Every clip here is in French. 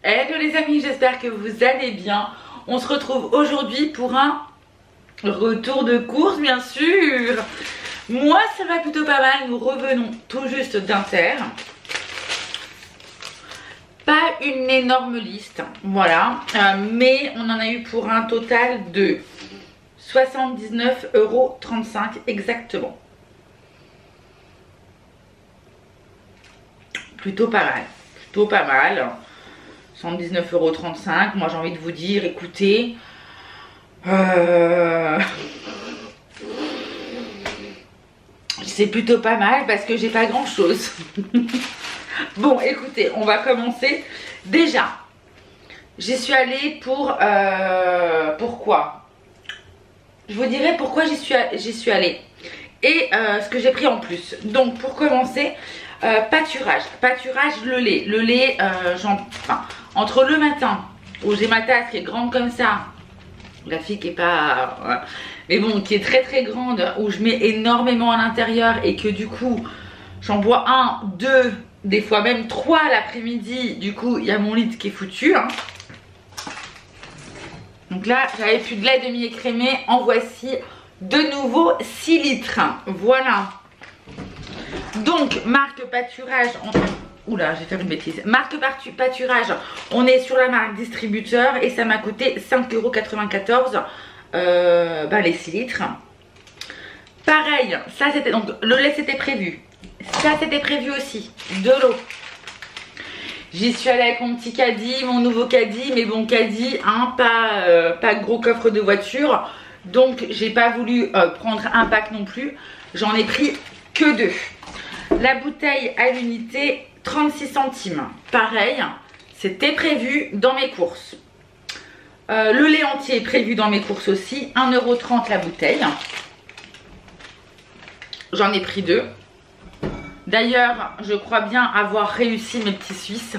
Hello les amis, j'espère que vous allez bien. On se retrouve aujourd'hui pour un retour de course bien sûr. Moi ça va plutôt pas mal, nous revenons tout juste d'Inter. Pas une énorme liste, voilà, mais on en a eu pour un total de 79,35 € exactement. Plutôt pas mal, plutôt pas mal. 79,35 €. Moi j'ai envie de vous dire, écoutez, c'est plutôt pas mal parce que j'ai pas grand chose. Bon écoutez, on va commencer. Déjà, j'y suis allée pour pourquoi je vous dirai pourquoi j'y suis allée et ce que j'ai pris en plus. Donc pour commencer, pâturage le lait, entre le matin où j'ai ma tasse qui est grande comme ça, la fille qui est pas mais bon, qui est très très grande, où je mets énormément à l'intérieur et que du coup j'en bois 1, 2, des fois même 3 l'après-midi. Du coup il y a mon litre qui est foutu hein. Donc là j'avais plus de lait demi-écrémé, en voici de nouveau 6 litres. Voilà. Donc marque pâturage, oula j'ai fait une bêtise. Marque pâturage, on est sur la marque distributeur et ça m'a coûté 5,94 €, les 6 litres. Pareil, ça c'était, donc le lait c'était prévu, ça c'était prévu aussi, de l'eau. J'y suis allée avec mon petit caddie, mon nouveau caddie, mais bon caddie, hein, pas gros coffre de voiture. Donc j'ai pas voulu prendre un pack non plus, j'en ai pris que 2. La bouteille à l'unité 36 centimes, pareil, c'était prévu dans mes courses. Le lait entier est prévu dans mes courses aussi, 1,30 € la bouteille. J'en ai pris 2. D'ailleurs, je crois bien avoir réussi mes petits Suisses.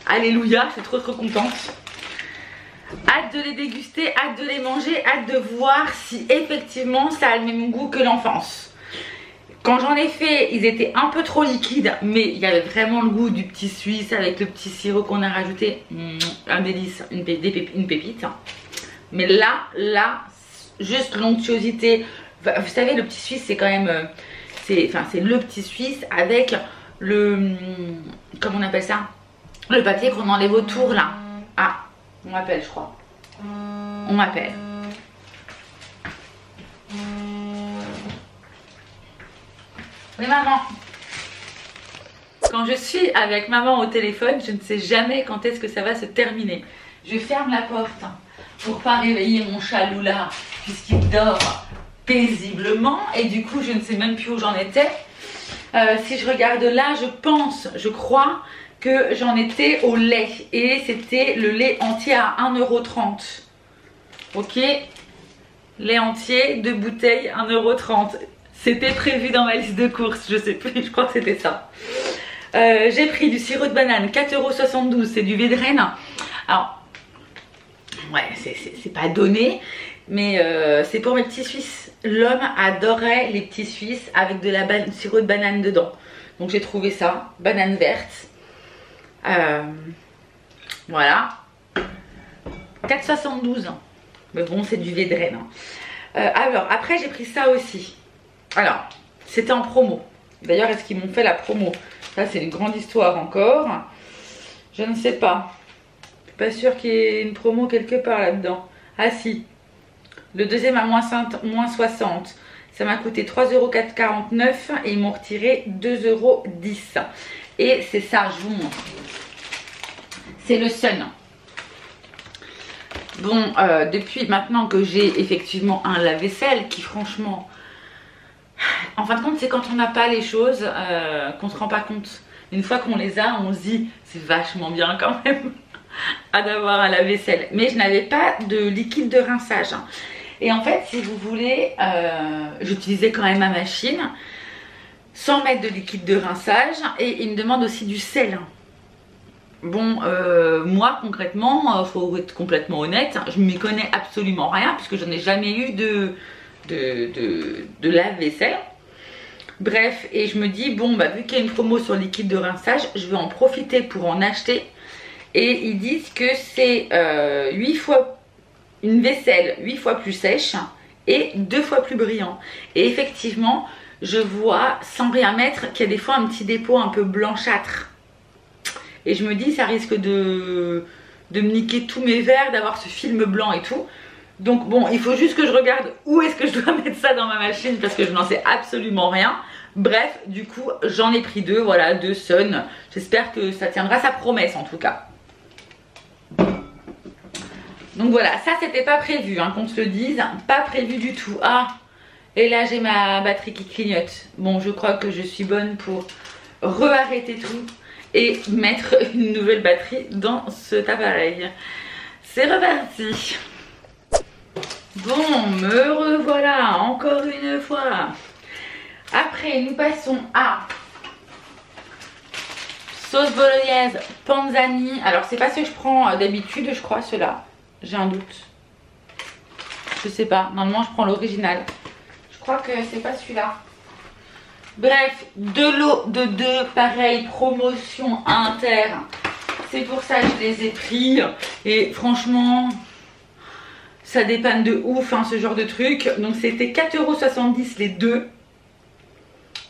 Alléluia, je suis trop contente. Hâte de les déguster, hâte de les manger, hâte de voir si effectivement ça a le même goût que l'enfance. Quand j'en ai fait, ils étaient un peu trop liquides, mais il y avait vraiment le goût du petit Suisse avec le petit sirop qu'on a rajouté. Un délice, une pépite. Mais là, juste l'onctuosité. Vous savez, le petit Suisse, c'est quand même... c'est le petit Suisse avec le... comment on appelle ça? Le papier qu'on enlève autour, là. Ah, on m'appelle, je crois. On m'appelle. Oui maman. Quand je suis avec maman au téléphone, je ne sais jamais quand est-ce que ça va se terminer. Je ferme la porte pour pas réveiller mon chat Lula puisqu'il dort paisiblement et du coup je ne sais même plus où j'en étais. Si je regarde là, je crois que j'en étais au lait et c'était le lait entier à 1,30 €. Ok, lait entier, 2 bouteilles, 1,30 €. C'était prévu dans ma liste de courses, je sais plus, je crois que c'était ça. J'ai pris du sirop de banane, 4,72 €, c'est du Védrine. Alors, ouais, c'est pas donné, mais c'est pour mes petits Suisses. L'homme adorait les petits Suisses avec de la sirop de banane dedans. Donc j'ai trouvé ça, banane verte. Voilà. 4,72 €. Mais bon, c'est du Védrine. Alors, après j'ai pris ça aussi. Alors, c'était en promo. D'ailleurs, est-ce qu'ils m'ont fait la promo? Ça, c'est une grande histoire encore. Je ne sais pas. Je suis pas sûre qu'il y ait une promo quelque part là-dedans. Ah si. Le deuxième à moins 60. Ça m'a coûté 3,49 € et ils m'ont retiré 2,10 €. Et c'est ça, je vous montre. C'est le Sun. Bon, depuis maintenant que j'ai effectivement un lave-vaisselle qui franchement... En fin de compte, c'est quand on n'a pas les choses qu'on se rend pas compte. Une fois qu'on les a, on se dit c'est vachement bien quand même à d'avoir un lave-vaisselle. Mais je n'avais pas de liquide de rinçage. Et en fait, si vous voulez, j'utilisais quand même ma machine sans mettre de liquide de rinçage. Et il me demande aussi du sel. Bon, moi concrètement, faut être complètement honnête, je ne m'y connais absolument rien puisque je n'ai jamais eu de lave-vaisselle. Bref, et je me dis bon bah vu qu'il y a une promo sur liquide de rinçage, je vais en profiter pour en acheter et ils disent que c'est 8 fois une vaisselle 8 fois plus sèche et 2 fois plus brillant. Et effectivement, je vois sans rien mettre qu'il y a des fois un petit dépôt un peu blanchâtre. Et je me dis, ça risque de me niquer tous mes verres, d'avoir ce film blanc et tout. Donc bon, il faut juste que je regarde où est-ce que je dois mettre ça dans ma machine parce que je n'en sais absolument rien. Bref, du coup, j'en ai pris 2, voilà, 2 Sun. J'espère que ça tiendra sa promesse en tout cas. Donc voilà, ça c'était pas prévu, hein, qu'on se le dise, pas prévu du tout. Ah, et là j'ai ma batterie qui clignote. Bon, je crois que je suis bonne pour re-arrêter tout et mettre une nouvelle batterie dans cet appareil. C'est reparti. Bon, me revoilà encore une fois. Après, nous passons à sauce bolognaise Panzani. Alors, c'est pas ce que je prends d'habitude, je crois, ceux-là. J'ai un doute. Je sais pas. Normalement, je prends l'original. Je crois que c'est pas celui-là. Bref, de l'eau de 2, pareil, promotion inter. C'est pour ça que je les ai pris. Et franchement, ça dépanne de ouf, hein, ce genre de truc. Donc, c'était 4,70 € les deux.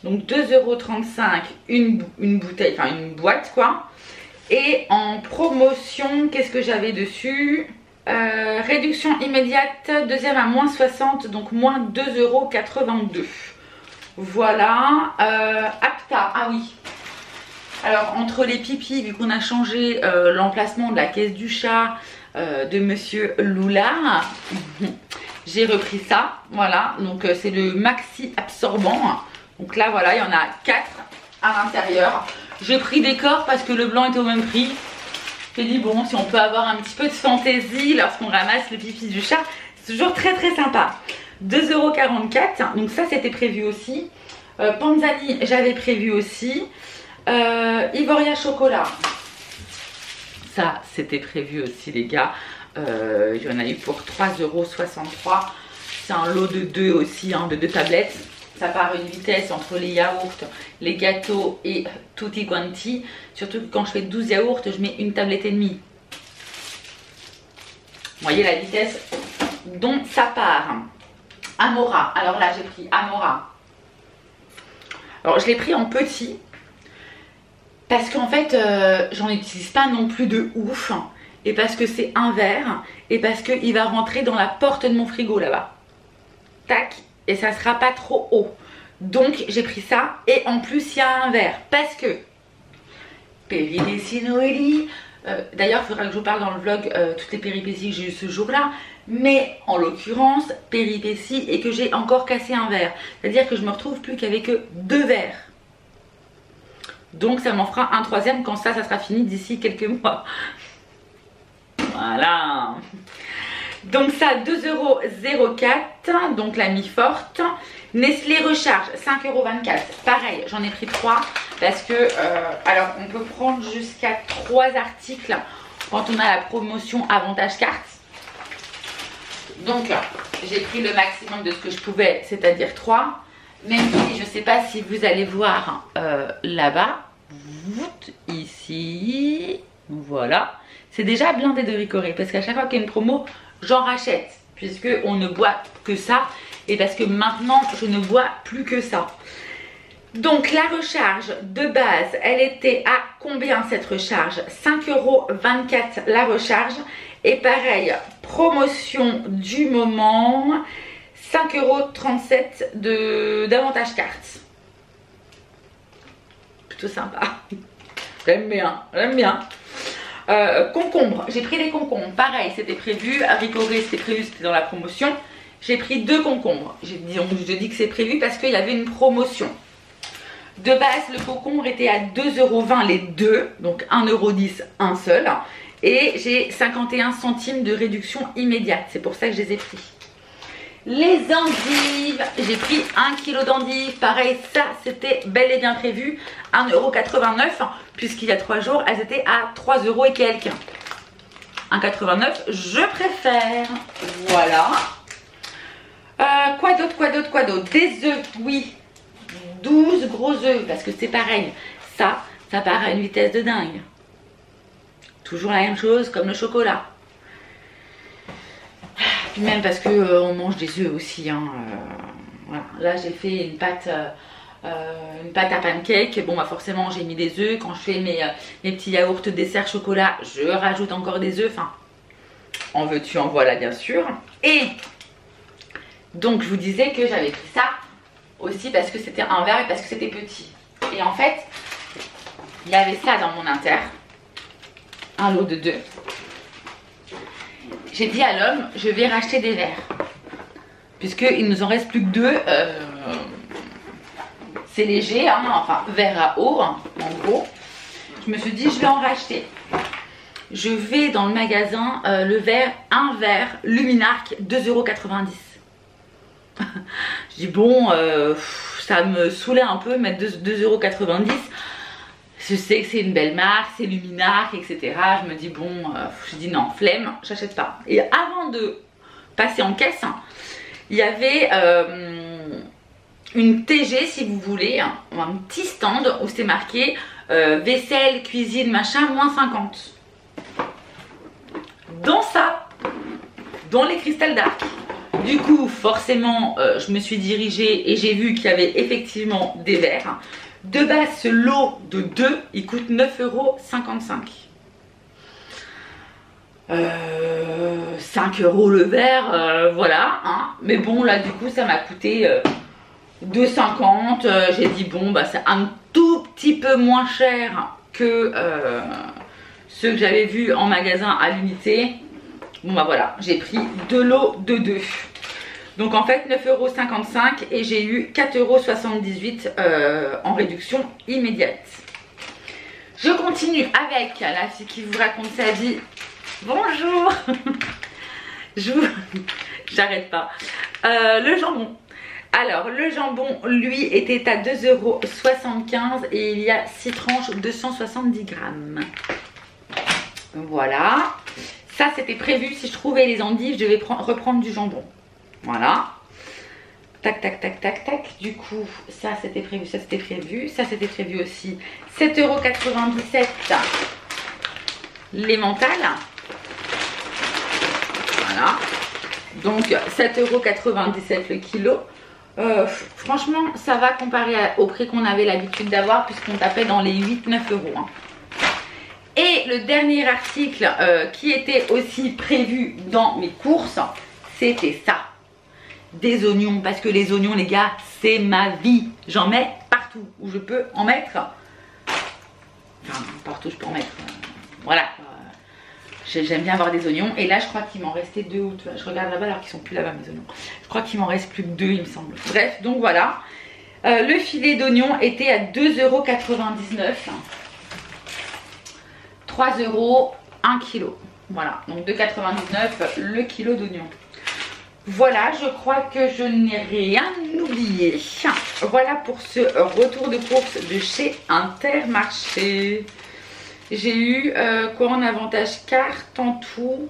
Donc 2,35 € une bouteille, enfin une boîte quoi. Et en promotion, qu'est-ce que j'avais dessus? Réduction immédiate, deuxième à moins 60, donc moins 2,82 €. Voilà. Apta, ah oui. Alors entre les pipis, vu qu'on a changé l'emplacement de la caisse du chat de Monsieur Lula, j'ai repris ça. Voilà, donc c'est le maxi absorbant. Donc là voilà, il y en a 4 à l'intérieur. J'ai pris des corps parce que le blanc était au même prix. J'ai dit bon, si on peut avoir un petit peu de fantaisie lorsqu'on ramasse le pipi du chat, c'est toujours très très sympa. 2,44 €, donc ça c'était prévu aussi. Panzani j'avais prévu aussi. Ivoria chocolat, ça c'était prévu aussi les gars. Il y en a eu pour 3,63 €. C'est un lot de 2 aussi, hein, de 2 tablettes. Ça part à une vitesse entre les yaourts, les gâteaux et tutti quanti. Surtout que quand je fais 12 yaourts, je mets une tablette et demie. Vous voyez la vitesse dont ça part. Amora. Alors là, j'ai pris Amora. Alors, je l'ai pris en petit. Parce qu'en fait, j'en utilise pas non plus de ouf. Et parce que c'est un verre. Et parce qu'il va rentrer dans la porte de mon frigo là-bas. Tac. Et ça sera pas trop haut. Donc j'ai pris ça. Et en plus il y a un verre. Parce que péripéties Noélie. D'ailleurs il faudra que je vous parle dans le vlog toutes les péripéties que j'ai eues ce jour là. Mais en l'occurrence péripéties et que j'ai encore cassé un verre. C'est à dire que je me retrouve plus qu'avec 2 verres. Donc ça m'en fera un troisième quand ça sera fini d'ici quelques mois. Voilà. Donc ça 2,04 €, donc la mi-forte. Nestlé Recharge 5,24 €. Pareil, j'en ai pris 3 parce que alors on peut prendre jusqu'à 3 articles quand on a la promotion avantage carte. Donc j'ai pris le maximum de ce que je pouvais, c'est-à-dire 3. Même si je ne sais pas si vous allez voir là-bas, ici, voilà. C'est déjà blindé de Ricoré parce qu'à chaque fois qu'il y a une promo, j'en rachète puisque on ne boit que ça et parce que maintenant je ne bois plus que ça. Donc la recharge de base, elle était à combien cette recharge? 5,24 € la recharge. Et pareil, promotion du moment, 5,37 € d'avantage carte. Plutôt sympa. J'aime bien, j'aime bien. Concombre, j'ai pris des concombres, pareil c'était prévu, Ricoré c'était prévu, c'était dans la promotion. J'ai pris 2 concombres, je dis que c'est prévu parce qu'il y avait une promotion. De base le concombre était à 2,20 € les deux, donc 1,10 € un seul. Et j'ai 51 centimes de réduction immédiate, c'est pour ça que je les ai pris. Les endives, j'ai pris 1 kg d'endives, pareil ça c'était bel et bien prévu, 1,89 €, puisqu'il y a 3 jours elles étaient à 3 € et quelques. 1,89 € je préfère, voilà. Quoi d'autre, des œufs, oui, 12 gros œufs, parce que c'est pareil, ça part à une vitesse de dingue. toujours la même chose comme le chocolat. Puis même parce que on mange des œufs aussi, hein, voilà. Là j'ai fait une pâte à pancake. Bon bah forcément j'ai mis des œufs. Quand je fais mes petits yaourts dessert chocolat, je rajoute encore des œufs. Enfin, en veux-tu, en voilà bien sûr. Et donc je vous disais que j'avais pris ça aussi parce que c'était un verre et parce que c'était petit. Et en fait, il y avait ça dans mon inter. Un lot de 2. J'ai dit à l'homme, je vais racheter des verres. Puisqu'il nous en reste plus que 2. C'est léger, hein, enfin verre à eau, hein, en gros. Je me suis dit, je vais en racheter. Je vais dans le magasin, un verre Luminarc, 2,90 €. Je dis bon, ça me saoulait un peu mettre 2,90 €. Je sais que c'est une belle marque, c'est Luminarc, etc. Je me dis bon, je dis non, flemme, j'achète pas. Et avant de passer en caisse, il y avait une TG si vous voulez, un petit stand où c'est marqué vaisselle, cuisine, machin, moins 50. Dans ça, dans les cristals d'arc. Du coup, forcément, je me suis dirigée et j'ai vu qu'il y avait effectivement des verres. De base, ce lot de 2, il coûte 9,55 €. 5 € le verre, voilà. Hein. Mais bon, là, du coup, ça m'a coûté 2,50 €. J'ai dit, bon, bah, c'est un tout petit peu moins cher que ceux que j'avais vus en magasin à l'unité. Bon, bah voilà, j'ai pris 2 lots de 2. Donc en fait 9,55 € et j'ai eu 4,78 € en réduction immédiate. Je continue avec la fille qui vous raconte sa vie. Bonjour. J'arrête pas. Le jambon. Alors le jambon lui était à 2,75 € et il y a 6 tranches, 270 grammes. Voilà. Ça c'était prévu, si je trouvais les endives je devais reprendre du jambon. Voilà. Tac, tac, tac, tac, tac. Du coup, ça c'était prévu, ça c'était prévu. Ça c'était prévu aussi. 7,97 € les mentales. Voilà. Donc 7,97 € le kilo. Franchement, ça va comparé au prix qu'on avait l'habitude d'avoir puisqu'on tapait dans les 8-9 €. Hein. Et le dernier article qui était aussi prévu dans mes courses, c'était ça. Des oignons, parce que les oignons les gars c'est ma vie, j'en mets partout où je peux en mettre, enfin partout où je peux en mettre, voilà, j'aime bien avoir des oignons. Et là je crois qu'il m'en restait 2 ou 3, je regarde là-bas alors qu'ils sont plus là-bas mes oignons, je crois qu'il m'en reste plus que 2 il me semble. Bref, donc voilà, le filet d'oignons était à 2,99 €, 3 € 1 kg, voilà, donc 2,99 € le kilo d'oignons. Voilà, je crois que je n'ai rien oublié. Voilà pour ce retour de course de chez Intermarché. J'ai eu quoi en avantage, carte en tout.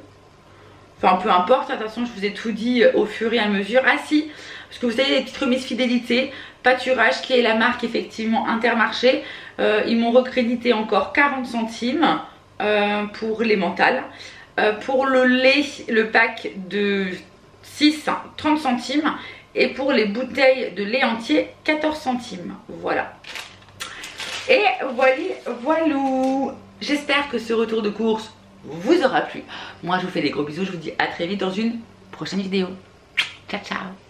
Enfin peu importe, attention je vous ai tout dit au fur et à mesure. Ah si, parce que vous savez les petites remises fidélité, pâturage qui est la marque effectivement Intermarché. Ils m'ont recrédité encore 40 centimes pour les mentales. Pour le lait, le pack de 6, 30 centimes. Et pour les bouteilles de lait entier, 14 centimes. Voilà. Et voilà. J'espère que ce retour de course vous aura plu. Moi, je vous fais des gros bisous. Je vous dis à très vite dans une prochaine vidéo. Ciao, ciao.